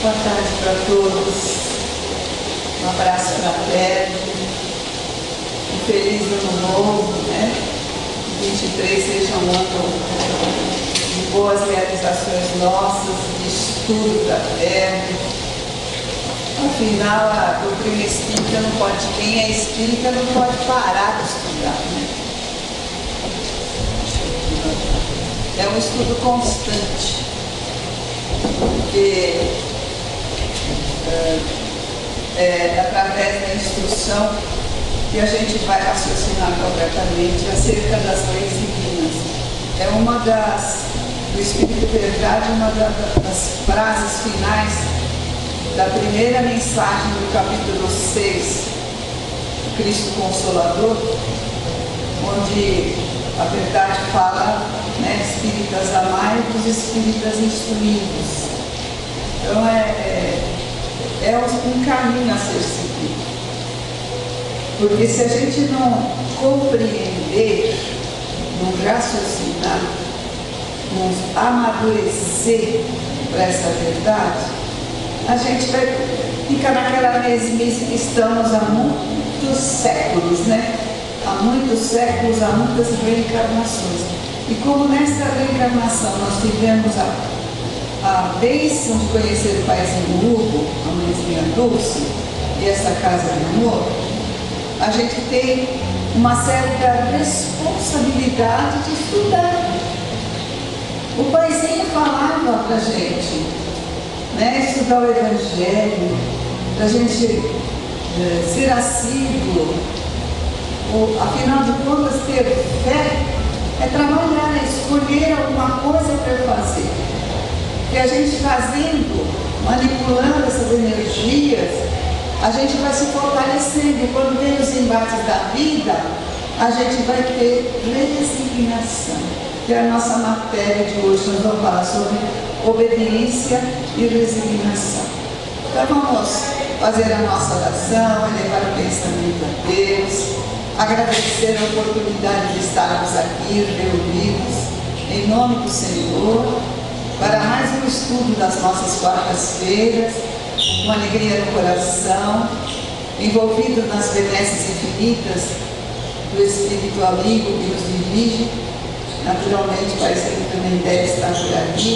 Boa tarde para todos. Um abraço fraterno. Um feliz ano novo, né? 23 seja um ano de boas realizações nossas, de estudo fraterno. Afinal, a doutrina espírita não pode, quem é espírita não pode parar de estudar, né? É um estudo constante, porque é através da instrução que a gente vai raciocinar corretamente acerca das leis divinas. É uma do Espírito Verdade, uma das frases finais da primeira mensagem do capítulo 6, Cristo Consolador, onde a verdade fala, né, espíritas amai-vos, espíritas instruídos. Então é um caminho a ser seguido. Porque se a gente não compreender, não raciocinar, não amadurecer para essa verdade, a gente vai ficar naquela mesmice que estamos há muitos séculos, né? Há muitos séculos, há muitas reencarnações. E como nessa reencarnação nós tivemos a bênção de conhecer o Paizinho Hugo, a mãezinha Dulce, e essa casa de amor, a gente tem uma certa responsabilidade de estudar. O Paizinho falava para a gente, né, estudar o Evangelho, para a gente ser assíduo, afinal de contas, ter fé é trabalhar, é escolher alguma coisa para fazer. E a gente fazendo, manipulando essas energias, a gente vai se fortalecendo. E quando vem os embates da vida, a gente vai ter resignação, que é a nossa matéria de hoje. Nós vamos falar sobre obediência e resignação. Então vamos fazer a nossa oração, elevar o pensamento a Deus, agradecer a oportunidade de estarmos aqui reunidos em nome do Senhor, para mais um estudo das nossas quartas-feiras, com alegria no coração, envolvido nas benesses infinitas do Espírito amigo que nos dirige. Naturalmente, o Paizinho também deve estar por ali,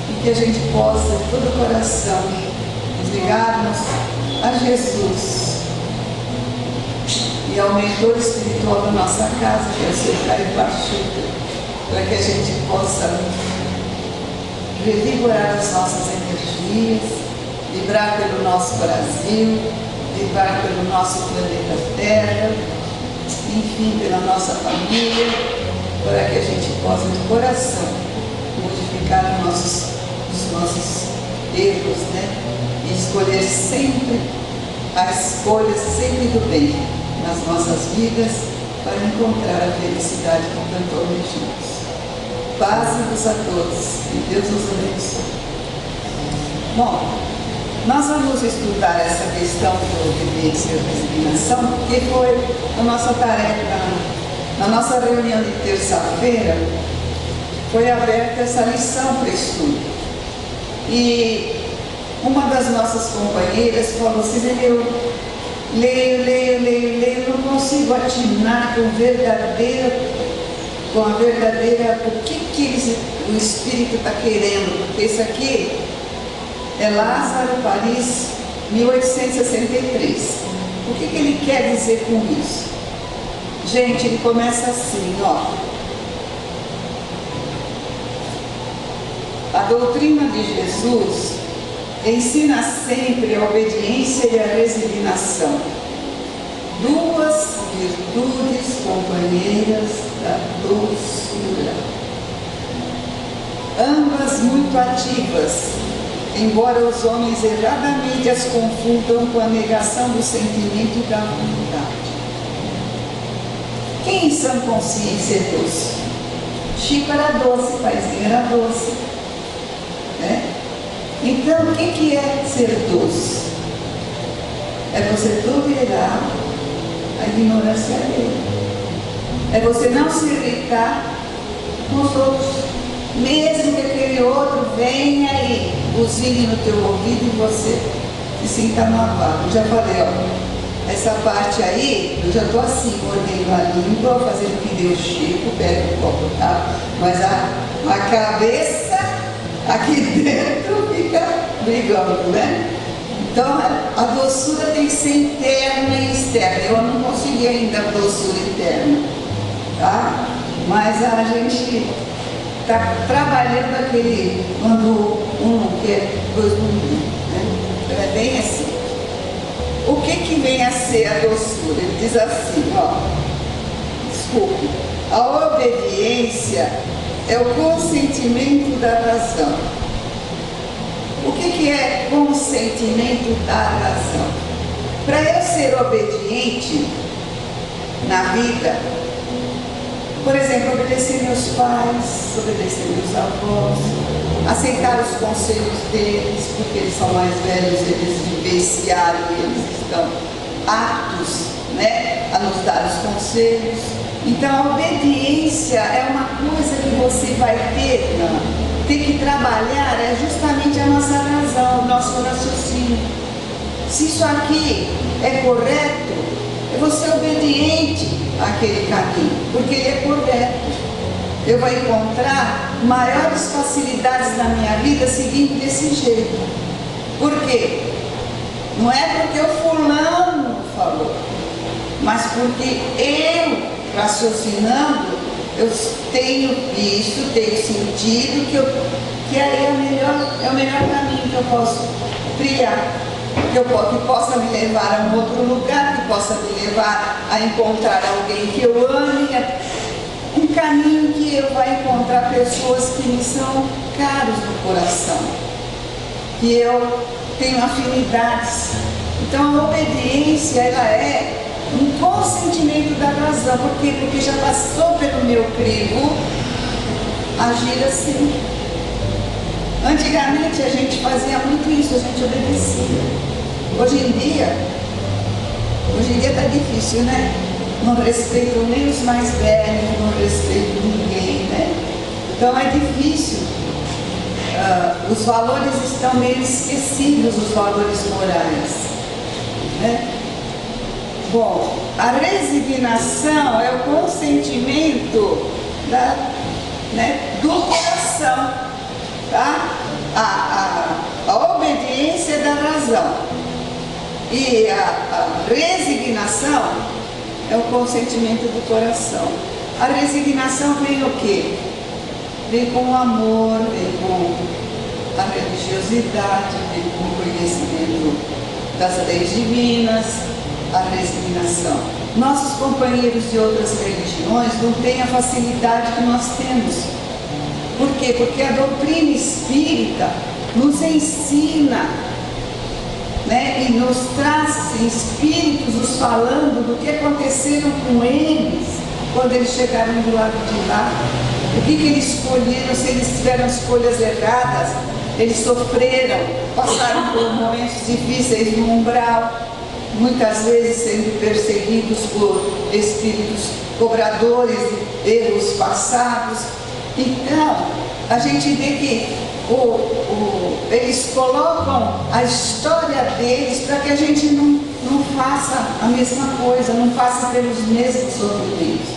e que a gente possa, de todo o coração, nos ligarmos a Jesus e ao mentor espiritual da nossa casa, que é o seu Caio Pachuca, para que a gente possa revigorar as nossas energias, vibrar pelo nosso Brasil, vibrar pelo nosso planeta Terra, enfim, pela nossa família, para que a gente possa, de coração, modificar os nossos erros, né? E escolher sempre a escolha sempre do bem nas nossas vidas, para encontrar a felicidade que tanto almejamos. Paz e luz a todos, que Deus nos abençoe. Bom, nós vamos estudar essa questão de obediência e resignação, que foi a nossa tarefa. Na nossa reunião de terça-feira, foi aberta essa lição para estudo. E uma das nossas companheiras falou assim: eu leio, não consigo atinar com a verdadeira, o que o Espírito está querendo, porque isso aqui é Lázaro, Paris, 1863. O que ele quer dizer com isso? Gente, ele começa assim, ó. A doutrina de Jesus ensina sempre a obediência e a resignação, duas virtudes companheiras da doçura, ambas muito ativas, embora os homens erradamente as confundam com a negação do sentimento e da vontade. Quem em sã consciência é doce? Chico era doce, Paizinho era doce, né? Então, o que é ser doce? É você tolerar a ignorância alheia. É você não se irritar com os outros. mesmo que aquele outro venha e buzine no teu ouvido e você se sinta magoado. Eu já falei, ó, essa parte aí, eu já estou assim, mordendo a língua, fazendo que Deus Chico, pega o copo, tá? Mas a cabeça aqui dentro fica brigando, né? Então a doçura tem que ser interna e externa. Eu não consegui ainda a doçura interna, tá? Mas a gente está trabalhando aquele, quando um não quer, dois não querem, né? Então é bem assim. O que vem a ser a doçura? Ele diz assim, ó, desculpe, a obediência é o consentimento da razão. O que é consentimento da razão? Para eu ser obediente na vida, por exemplo, obedecer meus pais, obedecer meus avós, aceitar os conselhos deles, porque eles são mais velhos, eles vivenciaram e eles estão aptos, né, a nos dar os conselhos. Então a obediência é uma coisa que você vai ter que trabalhar, é justamente a nossa razão, o nosso raciocínio. Se isso aqui é correto, eu vou ser obediente àquele caminho, porque ele é correto. Eu vou encontrar maiores facilidades na minha vida seguindo desse jeito. Por quê? Não é porque o fulano falou, mas porque eu, raciocinando, eu tenho visto, tenho sentido que aí é o melhor caminho que eu posso trilhar, que possa me levar a um outro lugar, que possa me levar a encontrar alguém que eu ame, um caminho que eu vou encontrar pessoas que me são caros no coração, que eu tenho afinidades. Então a obediência, ela é um consentimento da razão. Por quê? Porque já passou pelo meu crivo agir assim. Antigamente a gente fazia muito isso, a gente obedecia. Hoje em dia está difícil, né? Não respeitam nem os mais velhos, não respeitam ninguém, né? Então é difícil. Os valores estão meio esquecidos, os valores morais, né? Bom, a resignação é o consentimento do coração, tá? A obediência é da razão. E a resignação é o consentimento do coração. A resignação vem o quê? Vem com o amor, vem com a religiosidade, vem com o conhecimento das leis divinas, a resignação. Nossos companheiros de outras religiões não têm a facilidade que nós temos. Por quê? Porque a doutrina espírita nos ensina, né, e nos traz espíritos nos falando do que aconteceram com eles quando eles chegaram do lado de lá, o que eles escolheram, se eles tiveram escolhas erradas, eles sofreram, passaram por momentos difíceis no umbral, muitas vezes sendo perseguidos por espíritos cobradores de erros passados. Então, a gente vê que eles colocam a história deles para que a gente não faça a mesma coisa, não passe pelos mesmos sofrimentos.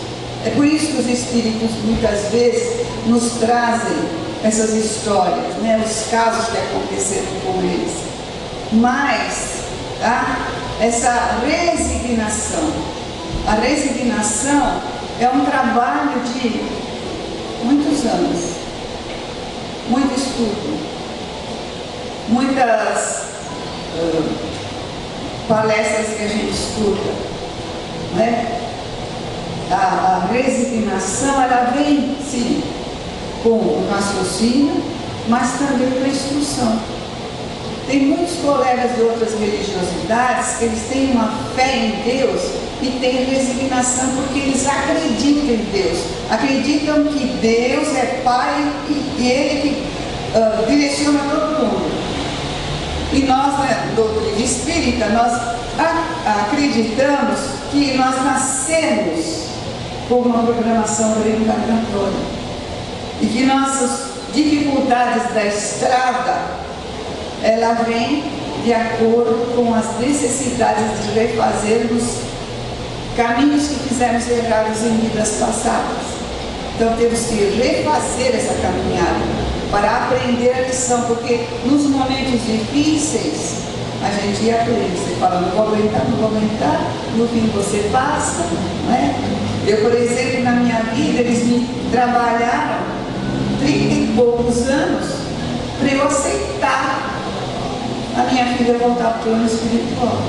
É por isso que os espíritos muitas vezes nos trazem essas histórias, né, os casos que aconteceram com eles. Mas, tá? Essa resignação, a resignação é um trabalho de muitos anos, muito estudo, muitas palestras que a gente estuda, né? A resignação, ela vem, sim, com o raciocínio, mas também com a instrução. Tem muitos colegas de outras religiosidades que eles têm uma fé em Deus e têm resignação porque eles acreditam em Deus. Acreditam que Deus é Pai e Ele que direciona todo mundo. E nós, na doutrina espírita, nós acreditamos que nós nascemos com uma programação reencarnatória e que nossos dificuldades da estrada, ela vem de acordo com as necessidades de refazermos caminhos que fizemos errados em vidas passadas. Então temos que refazer essa caminhada para aprender a lição, porque nos momentos difíceis a gente aprende. Você fala, não vou aguentar, no fim você passa, não é? Eu, por exemplo, na minha vida, eles me trabalharam 30 e poucos anos para eu aceitar a minha filha voltar para o plano espiritual.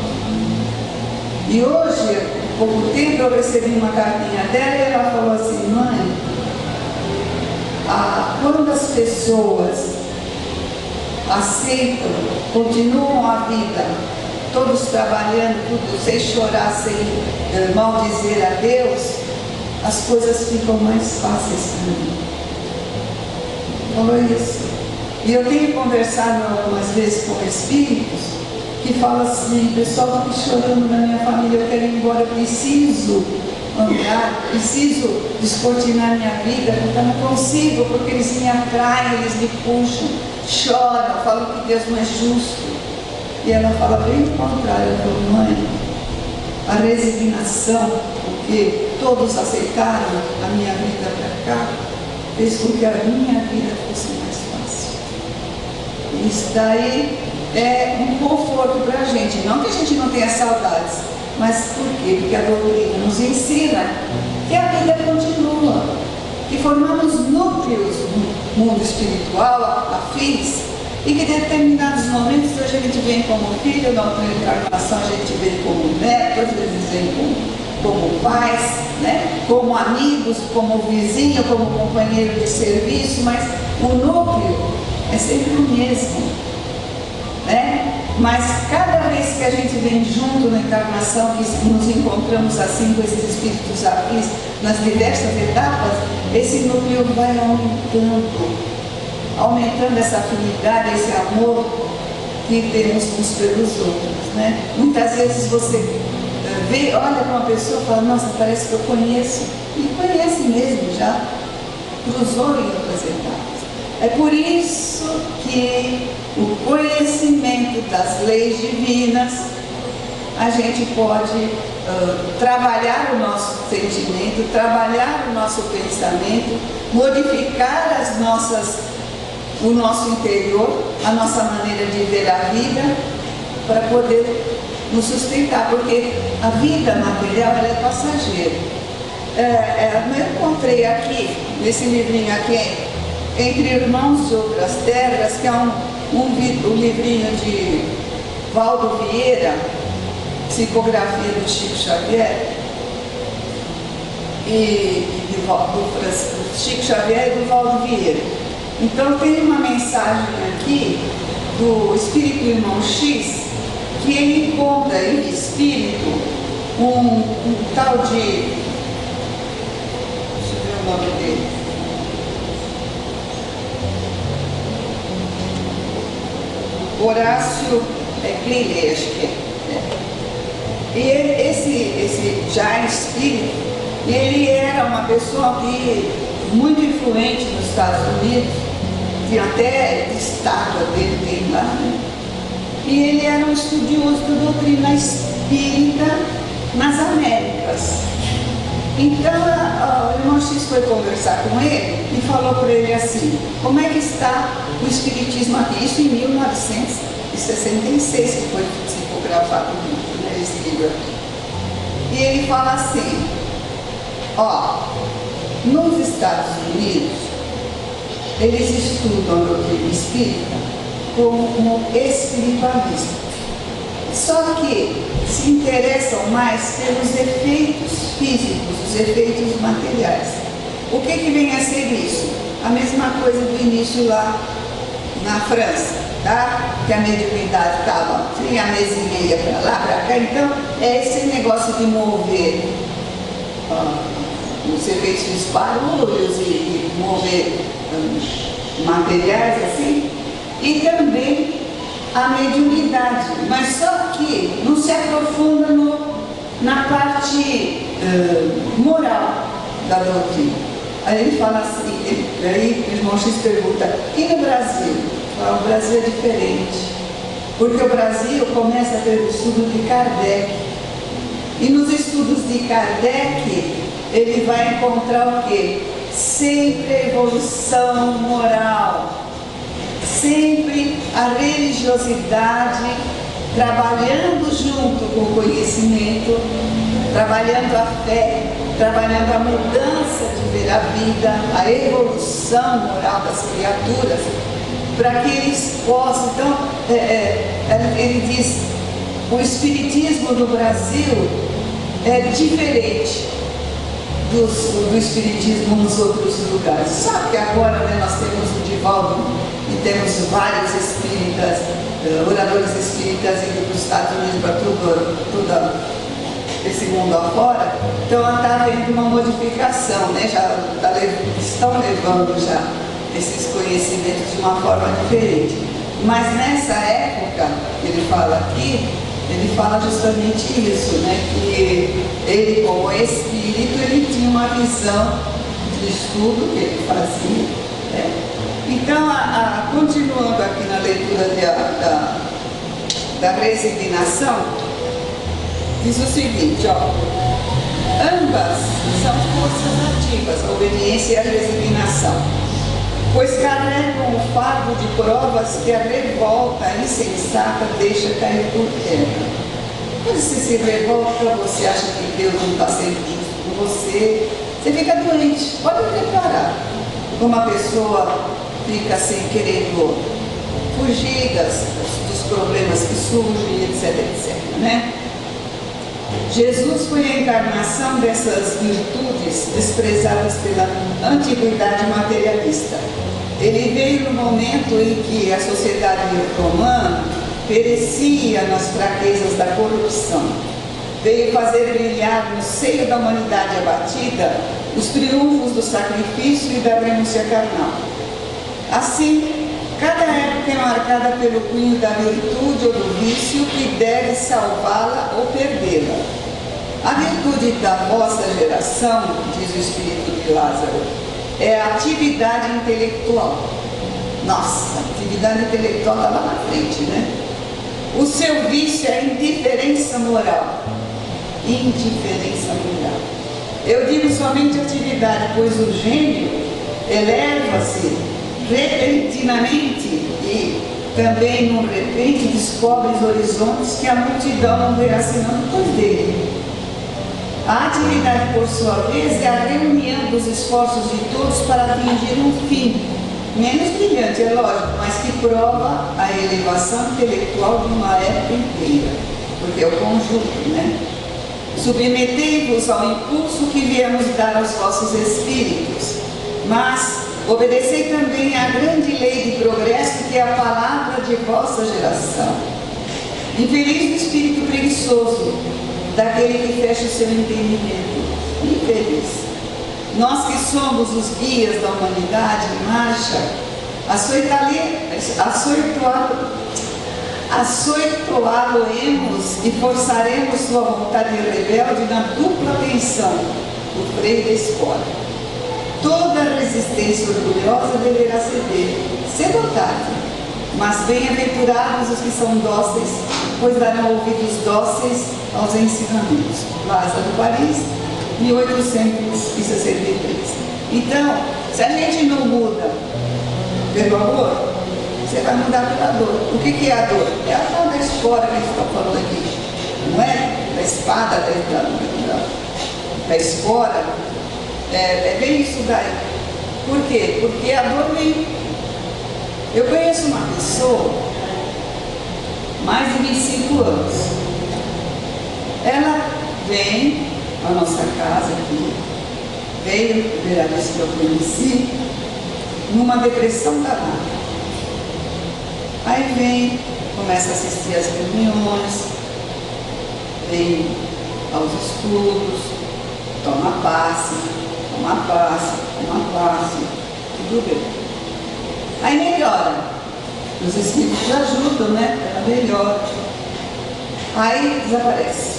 E hoje, há pouco tempo, eu recebi uma cartinha dela e ela falou assim: mãe, quando as pessoas aceitam, continuam a vida, todos trabalhando, tudo, sem chorar, sem maldizer a Deus, as coisas ficam mais fáceis para mim. Falou isso. E eu tenho conversado algumas vezes com espíritos que falam assim: pessoal, estou chorando na minha família, eu quero ir embora, eu preciso andar, preciso descortinar minha vida, porque eu não consigo, porque eles me atraem, eles me puxam, choram, falam que Deus não é justo. E ela fala bem o contrário. Ela falou: mãe, a resignação, porque todos aceitaram a minha vida para cá, fez com que a minha vida fosse mais fácil. Isso daí é um conforto para a gente. Não que a gente não tenha saudades, mas por quê? Porque a doutrina nos ensina que a vida continua, que formamos núcleos no mundo espiritual, afins, e que em determinados momentos hoje a gente vem como filho, na outra encarnação a gente vem como neto, às vezes vem como pais, né? Como amigos, como vizinho, como companheiro de serviço, mas o núcleo é sempre o mesmo, né? Mas cada vez que a gente vem junto na encarnação, que nos encontramos assim com esses espíritos afins nas diversas etapas, esse núcleo vai aumentando essa afinidade, esse amor que temos uns pelos outros, né? Muitas vezes você olha para uma pessoa e fala: nossa, parece que eu conheço, e conhece mesmo já, cruzou em outras etapas. É por isso que o conhecimento das leis divinas, a gente pode trabalhar o nosso sentimento, trabalhar o nosso pensamento, modificar o nosso interior, a nossa maneira de ver a vida, para poder nos sustentar, porque a vida material ela é passageira. Eu encontrei aqui, nesse livrinho aqui, Entre Irmãos de Outras Terras, que é um livrinho de Valdo Vieira, psicografia do Chico Xavier, do Chico Xavier e do Valdo Vieira. Então tem uma mensagem aqui do Espírito Irmão X, que ele conta em espírito um tal de, deixa eu ver o nome dele, Horácio Glile, acho que é. E esse já espírito, ele era uma pessoa muito influente nos Estados Unidos, tinha até estátua dele, tem lá, né? E ele era um estudioso da doutrina espírita nas Américas. Então o irmão X foi conversar com ele e falou para ele assim: como é que está o espiritismo aqui? Isso em 1966 que foi psicografado esse livro aqui. E ele fala assim: nos Estados Unidos eles estudam a doutrina espírita como espiritualista, só que se interessam mais pelos efeitos físicos, os efeitos materiais. O que vem a ser isso? A mesma coisa do início lá na França, tá? Que a mediunidade estava a mês e meia para lá, para cá. Então é esse negócio de mover os efeitos dos barulhos e mover materiais assim, e também a mediunidade, mas só que não se aprofunda na parte moral da doutrina. Aí ele fala assim, aí o irmão X pergunta, e no Brasil? O Brasil é diferente, porque o Brasil começa pelo estudo de Kardec, e nos estudos de Kardec ele vai encontrar o quê? Sempre a evolução moral, sempre a religiosidade trabalhando junto com o conhecimento, trabalhando a fé, trabalhando a mudança de ver a vida, a evolução moral das criaturas, para que eles possam. Então, ele diz, o espiritismo no Brasil é diferente do espiritismo nos outros lugares. Sabe que agora, né, nós temos o Divaldo e temos vários espíritas, oradores espíritas indo para os Estados Unidos, para todo esse mundo afora. Então está havendo uma modificação, né? Estão levando já esses conhecimentos de uma forma diferente. Mas nessa época, que ele fala aqui, ele fala justamente isso, né? Que ele, como espírito, ele tinha uma visão de estudo que ele fazia, né? Então, continuando aqui na leitura da resignação, diz o seguinte, ó, ambas são forças ativas, a obediência e a resignação, pois carregam o fardo de provas que a revolta insensata deixa cair por terra. Quando você se revolta, você acha que Deus não está sendo justo com você, você fica doente. Pode reparar como a pessoa fica sem querer fugir dos problemas que surgem, etc, né? Jesus foi a encarnação dessas virtudes desprezadas pela antiguidade materialista. Ele veio no momento em que a sociedade romana perecia nas fraquezas da corrupção. Veio fazer brilhar no seio da humanidade abatida os triunfos do sacrifício e da renúncia carnal. Assim, cada época é marcada pelo cunho da virtude ou do vício que deve salvá-la ou perdê-la. A virtude da vossa geração, diz o Espírito de Lázaro, é a atividade intelectual. Nossa, a atividade intelectual está lá na frente, né? O seu vício é a indiferença moral. Indiferença moral. Eu digo somente atividade, pois o gênio eleva-se repentinamente e também, num repente, descobre os horizontes que a multidão não verá senão depois dele. A atividade, por sua vez, é a reunião dos esforços de todos para atingir um fim, menos brilhante, é lógico, mas que prova a elevação intelectual de uma época inteira, porque é o conjunto, né? Submetei-vos ao impulso que viemos dar aos vossos espíritos, mas obedecei também à grande lei de progresso que é a palavra de vossa geração. Infeliz do espírito preguiçoso, daquele que fecha o seu entendimento. Infeliz. Nós que somos os guias da humanidade em marcha, açoitoá-lo-emos e forçaremos sua vontade rebelde na dupla tensão, o freio da espora. Toda resistência orgulhosa deverá ceder, cedo ou tarde, mas bem-aventurados os que são dóceis, pois darão ouvidos dóceis aos ensinamentos. Lázaro, Paris, 1863. Então, se a gente não muda pelo amor, você vai mudar pela dor. O que é a dor? É a tal da espora que a gente está falando aqui, não é? Da espada, da espora. É bem isso daí. Por quê? Porque a dor vem. Eu conheço uma pessoa, mais de 25 anos. Ela vem à nossa casa aqui, veio, a primeira vez que eu conheci, numa depressão danada. Aí vem, começa a assistir às reuniões, vem aos estudos, toma passe, tudo bem. Aí melhora, os espíritos ajudam, né? Ela melhora. Aí desaparece.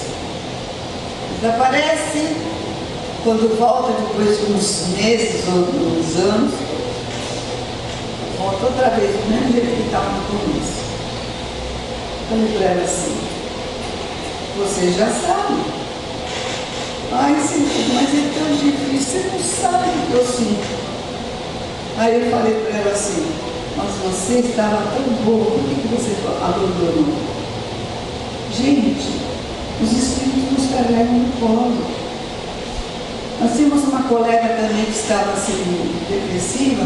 quando volta depois de uns meses ou uns anos, volta outra vez, do mesmo jeito que estava no começo. Falei para ela assim, você já sabe. Ai, Senhor, mas é tão difícil, você não sabe o que eu sinto. Aí eu falei para ela assim, mas você estava tão boa, por que você abandonou? Gente, os espíritos nos carregam no colo. Nós tínhamos uma colega também que estava assim, depressiva,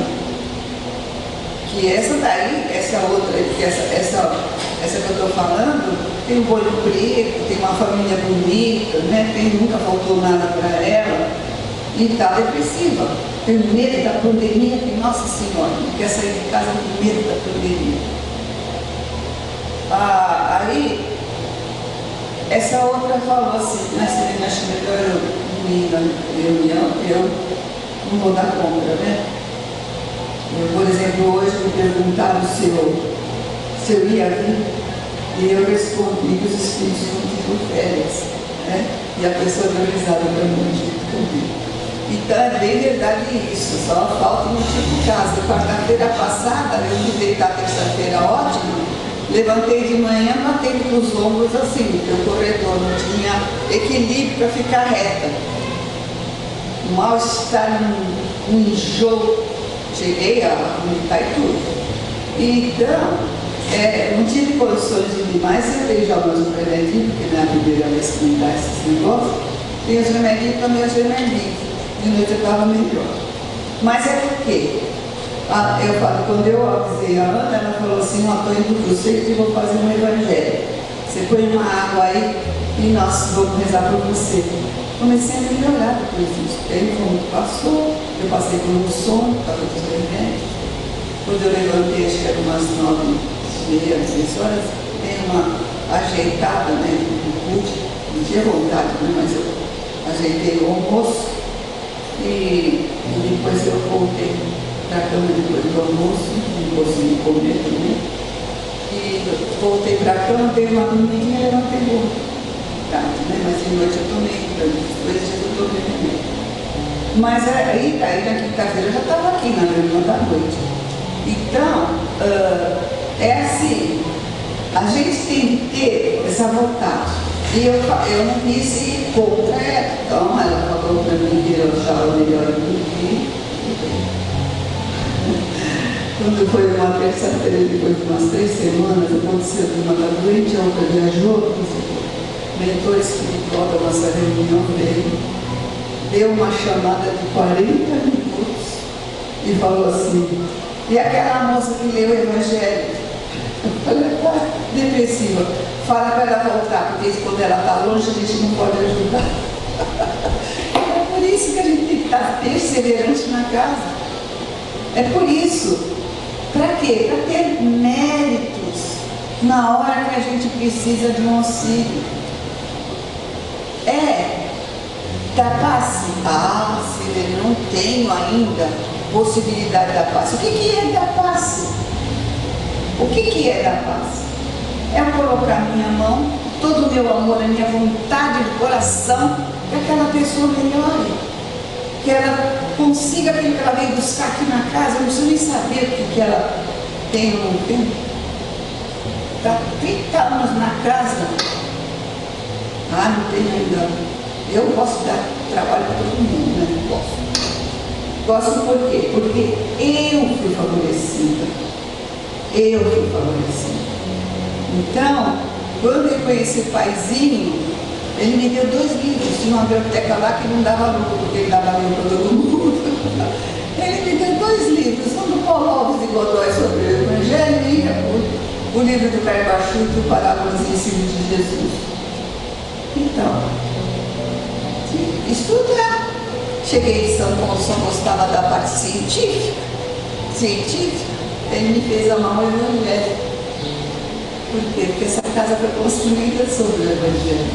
que essa daí, essa outra, essa que eu estou falando, tem um olho preto, tem uma família bonita, né? Nunca faltou nada para ela, e está depressiva. Tem medo da pandemia, que, nossa Senhora, não quer sair de casa com medo da pandemia. Aí, essa outra falou assim, Serena, acho melhor eu ir na reunião, eu não vou dar conta, né? Por exemplo, hoje me perguntaram se eu ia vir, e eu respondi que os espíritos não tinham férias, né? E a pessoa deu risada para mim, do jeito que eu vi. Então é bem verdade isso, só falta um tipo de casa. Quarta-feira passada, eu fui deitar terça-feira ótimo, levantei de manhã batendo com os ombros assim, porque o corredor não tinha equilíbrio para ficar reta. O mal-estar, um enjoo, cheguei a vomitar e tudo. Então, não tive condições de ir mais, eu dei já meus remedinhos, porque não é a primeira vez que me dá esses negócios. Tem os remedinhos, também os remedinhos. De noite eu estava melhor. Mas é porque, quando eu avisei a Ana, ela falou assim, estou indo para o centro e vou fazer um evangelho. Você põe uma água aí e nós vamos rezar por você. Comecei a melhorar depois disso. Aí como passou, eu passei por um sono, por causa dos remédios. Quando eu levantei, acho que era umas 9h30, 10 horas, dei uma ajeitada, né, no culto, não tinha vontade, né, mas eu ajeitei o almoço. E depois eu voltei para a cama depois do almoço, não consegui comer também. E voltei para a cama, dei uma dormidinha e levantei muito tarde, né? Mas de noite eu tomei, então, 2 dias eu tomei remédio. Mas aí na quinta-feira eu já estava aqui na reunião da noite. Então, é assim, a gente tem que ter essa vontade. E eu não quis ir contra ela. Então ela falou para mim que eu achava melhor do que quando foi uma terça-feira, depois de umas 3 semanas, aconteceu que uma estava doente, a outra viajou, o mentor espiritual da nossa reunião veio, deu uma chamada de 40 minutos e falou assim, e aquela moça que leu o Evangelho? Eu falei, depressiva, fala para ela voltar, porque quando ela está longe a gente não pode ajudar. É por isso que a gente tem que estar perseverante na casa. É por isso. Para quê? Para ter méritos na hora que a gente precisa de um auxílio. Da passe? Se eu não tenho ainda possibilidade da passe. O que é da passe? O que é da paz? É eu colocar minha mão, todo o meu amor, a minha vontade do coração, para que aquela pessoa melhore. Que ela consiga aquilo que ela veio buscar aqui na casa. Eu não preciso nem saber o que ela tem ou não tem. Está 30 anos na casa. Não tem ainda. Eu posso dar trabalho para todo mundo, né? Posso por quê? Porque eu fui favorecida. Então, quando eu conheci o paizinho, ele me deu 2 livros. Tinha uma biblioteca lá que não dava lucro, porque ele dava livro para todo mundo. Ele me deu 2 livros, um do Paulo Alves de Godoy sobre o Evangelho e o livro do Carbachu, do Parábolas e Ensino de Jesus. Então, estudar. Cheguei em São Paulo, só gostava da parte científica. Ele me fez amar o Evangelho. Por quê? Porque essa casa foi construída sobre o Evangelho.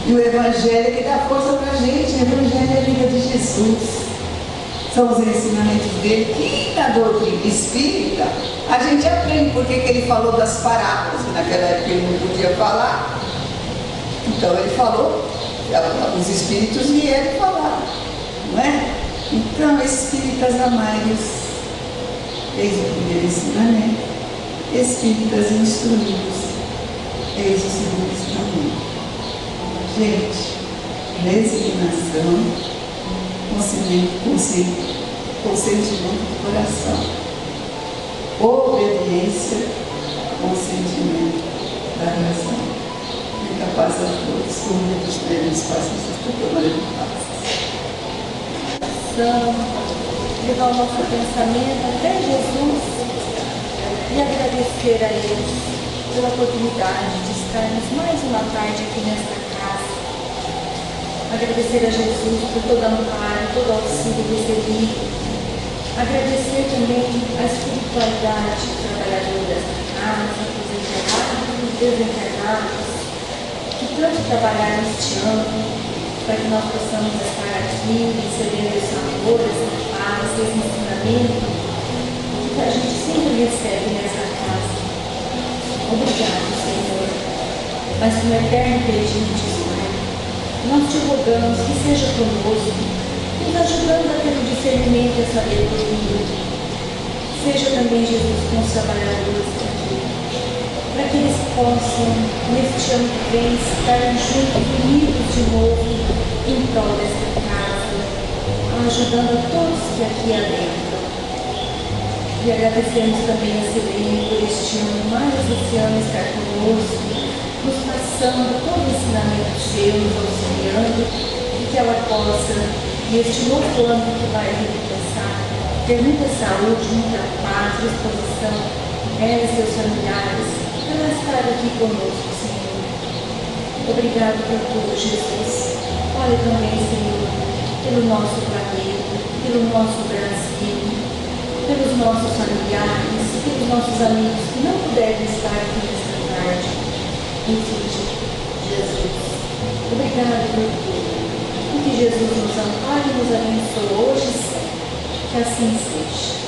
E o Evangelho é que dá força para a gente. O Evangelho é a vida de Jesus. São os ensinamentos dele. E na doutrina espírita, a gente aprende porque que ele falou das parábolas, que naquela época ele não podia falar. Então ele falou, os espíritos vieram falar. não é? Então, espíritas amários, eis o primeiro ensinamento. Espíritas instruídos, eis o segundo ensinamento. Gente, resignação, consentimento do coração, obediência, consentimento da razão. Muita paz a todos, com medo dos prêmios, façam essa tomada de paz. Levar o nosso pensamento até Jesus e agradecer a Ele pela oportunidade de estarmos mais uma tarde aqui nesta casa. Agradecer a Jesus por todo amparo, todo auxílio recebido. Agradecer também a espiritualidade trabalhadora desta casa, os encarnados e os desencarnados, que tanto trabalharam este ano para que nós possamos estar aqui recebendo esse amor, essa paz, esse ensinamento que a gente sempre recebe nessa casa. Obrigado, Senhor. Mas no eterno pedido de Pai, nós te rogamos que seja conosco, nos ajudando a ter o discernimento e a sabedoria. Seja também, Jesus, com os trabalhadores aqui, para que eles possam, neste ano que vem, estar juntos, unidos de novo, em prol desta casa, ajudando a todos que aqui adentram. E agradecemos também a Selene por este ano, mais esse ano estar conosco, nos passando todo o ensinamento seu, nos auxiliando, e que ela possa, neste novo ano que vai recomeçar, ter muita saúde, muita paz, disposição, ela e seus familiares, para estar aqui conosco, Senhor. Obrigado por tudo, Jesus. Olha também, Senhor, pelo nosso planeta, pelo nosso Brasil, pelos nossos familiares, pelos nossos amigos que não puderam estar aqui nesta tarde. Enfim, Jesus, obrigado por tudo. E que Jesus nos ampare e nos abençoe hoje, que assim seja.